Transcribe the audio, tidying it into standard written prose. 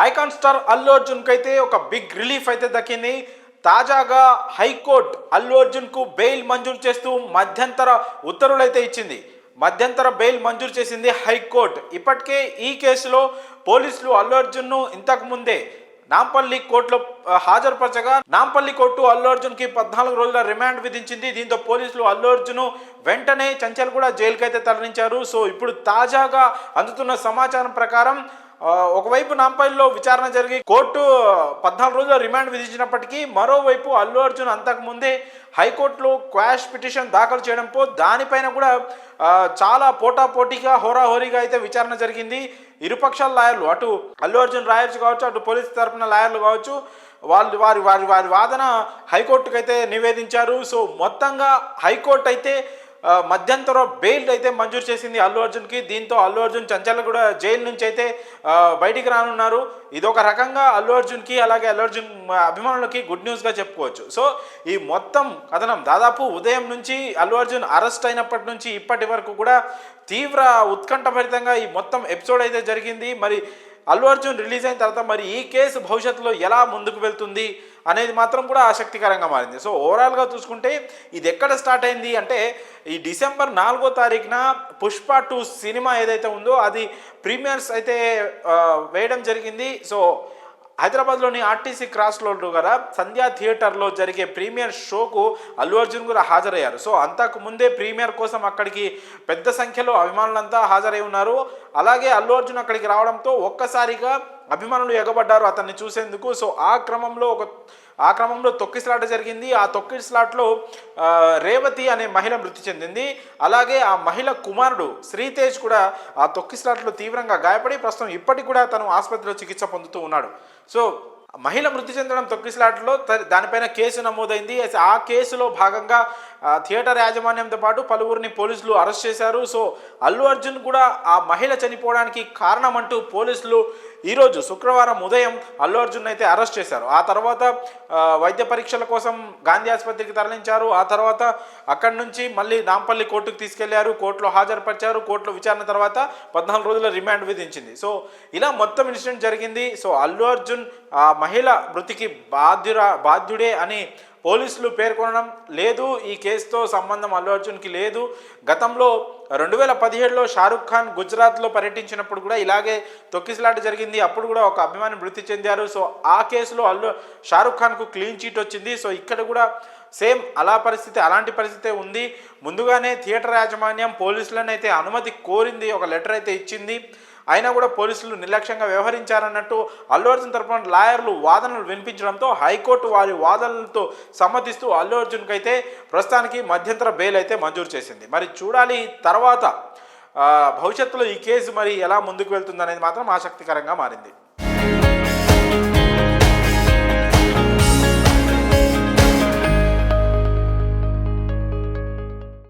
Icon star Allu Arjun కి అయితే ఒక బిగ్ రిలీఫ్ అయితే దక్కింది. తాజాగా హైకోర్టు అల్లు అర్జున్ కు బెయిల్ మంజూరు చేస్తూ మధ్యంతర ఉత్తర్వులు అయితే ఇచ్చింది. మధ్యంతర బెయిల్ మంజూరు చేసింది హైకోర్టు. ఇప్పటికే ఈ కేసులో పోలీసులు అల్లు అర్జున్ ను ఇంతకు ముందే నాంపల్లి కోర్టులో హాజరుపరచగా నాంపల్లి కోర్టు అల్లు అర్జున్ కి 14 రోజుల రిమాండ్ విధించింది. దీంతో పోలీసులు అల్లు అర్జున్ వెంటనే చంచల్గూడ జైలుకి అయితే తరలించారు. సో ఇప్పుడు తాజాగా అందుతున్న సమాచారం ప్రకారం ఒకవైపు నాంపల్లిలో విచారణ జరిగి కోర్టు 14 రోజుల రిమాండ్ విధించినప్పటికీ మరోవైపు అల్లు అర్జున్ అంతకు ముందే హైకోర్టులో క్వాష్ పిటిషన్ దాఖలు చేయడంతో దానిపైన కూడా చాలా పోటాపోటీగా హోరాహోరీగా అయితే విచారణ జరిగింది. ఇరుపక్షాల లాయర్లు, అటు అల్లు అర్జున్ లాయర్స్ కావచ్చు, అటు పోలీసు తరపున లాయర్లు కావచ్చు, వారి వాదన హైకోర్టుకు అయితే నివేదించారు. సో మొత్తంగా హైకోర్టు అయితే మధ్యంతర బెయిల్ అయితే మంజూరు చేసింది అల్లు అర్జున్కి. దీంతో అల్లు అర్జున్ చంచల్గూడ జైలు నుంచి అయితే బయటికి రానున్నారు. ఇదొక రకంగా అల్లు అర్జున్కి అలాగే అల్లు అర్జున్ అభిమానులకి గుడ్ న్యూస్గా చెప్పుకోవచ్చు. సో ఈ మొత్తం కథనం దాదాపు ఉదయం నుంచి అల్లు అర్జున్ అరెస్ట్ అయినప్పటి నుంచి ఇప్పటి వరకు కూడా తీవ్ర ఉత్కంఠభరితంగా ఈ మొత్తం ఎపిసోడ్ అయితే జరిగింది. మరి అల్లు అర్జున్ రిలీజ్ అయిన తర్వాత మరి ఈ కేసు భవిష్యత్తులో ఎలా ముందుకు వెళ్తుంది అనేది మాత్రం కూడా ఆసక్తికరంగా మారింది. సో ఓవరాల్గా చూసుకుంటే ఇది ఎక్కడ స్టార్ట్ అయింది అంటే ఈ డిసెంబర్ 4వ తారీఖున పుష్ప 2 సినిమా ఏదైతే ఉందో అది ప్రీమియర్స్ అయితే వేయడం జరిగింది. సో హైదరాబాద్లోని ఆర్టీసీ క్రాస్లో గల సంధ్యా థియేటర్లో జరిగే ప్రీమియర్ షోకు అల్లు అర్జున్ కూడా హాజరయ్యారు. సో అంతకు ముందే ప్రీమియర్ కోసం అక్కడికి పెద్ద సంఖ్యలో అభిమానులంతా హాజరై ఉన్నారు. అలాగే అల్లు అర్జున్ అక్కడికి రావడంతో ఒక్కసారిగా అభిమానులు ఎగబడ్డారు అతన్ని చూసేందుకు. సో ఆ క్రమంలో తొక్కిసలాట జరిగింది. ఆ తొక్కిసలాట్లో రేవతి అనే మహిళ మృతి చెందింది. అలాగే ఆ మహిళ కుమారుడు శ్రీతేజ్ కూడా ఆ తొక్కిసలాట్లో తీవ్రంగా గాయపడి ప్రస్తుతం ఇప్పటికి కూడా తను ఆసుపత్రిలో చికిత్స పొందుతూ ఉన్నాడు. సో మహిళ మృతి చెందడం తొక్కిసలాటలో దానిపైన కేసు నమోదైంది. ఆ కేసులో భాగంగా థియేటర్ యాజమాన్యంతో పాటు పలువురిని పోలీసులు అరెస్ట్ చేశారు. సో అల్లు అర్జున్ కూడా ఆ మహిళ చనిపోవడానికి కారణం అంటూ పోలీసులు ఈరోజు శుక్రవారం ఉదయం అల్లు అర్జున్ అయితే అరెస్ట్ చేశారు. ఆ తర్వాత వైద్య పరీక్షల కోసం గాంధీ ఆసుపత్రికి తరలించారు. ఆ తర్వాత అక్కడి నుంచి మళ్ళీ నాంపల్లి కోర్టుకు తీసుకెళ్లారు. కోర్టులో హాజరుపరిచారు. కోర్టులో విచారణ తర్వాత 14 రోజుల రిమాండ్ విధించింది. సో ఇలా మొత్తం ఇన్సిడెంట్ జరిగింది. సో అల్లు అర్జున్ ఆ మహిళ మృతికి బాధ్యుడే అని పోలీసులు పేర్కొనడం లేదు. ఈ కేసుతో సంబంధం అల్లు అర్జున్కి లేదు. గతంలో 2017లో షారుఖ్ ఖాన్ గుజరాత్లో పర్యటించినప్పుడు కూడా ఇలాగే తొక్కిసలాట జరిగింది. అప్పుడు కూడా ఒక అభిమాని మృతి చెందారు. సో ఆ కేసులో షారుఖ్ ఖాన్కు క్లీన్ చీట్ వచ్చింది. సో ఇక్కడ కూడా సేమ్ అలాంటి పరిస్థితే ఉంది. ముందుగానే థియేటర్ యాజమాన్యం పోలీసులను అయితే అనుమతి కోరింది, ఒక లెటర్ అయితే ఇచ్చింది. అయినా కూడా పోలీసులు నిర్లక్ష్యంగా వ్యవహరించారన్నట్టు అల్లు అర్జున్ తరపున లాయర్లు వాదనలు వినిపించడంతో హైకోర్టు వారి వాదనలతో సమ్మతిస్తూ అల్లు అర్జున్కి అయితే ప్రస్తుతానికి మధ్యంతర బెయిల్ అయితే మంజూరు చేసింది. మరి చూడాలి తర్వాత భవిష్యత్తులో ఈ కేసు మరి ఎలా ముందుకు వెళ్తుంది అనేది మాత్రం ఆసక్తికరంగా మారింది.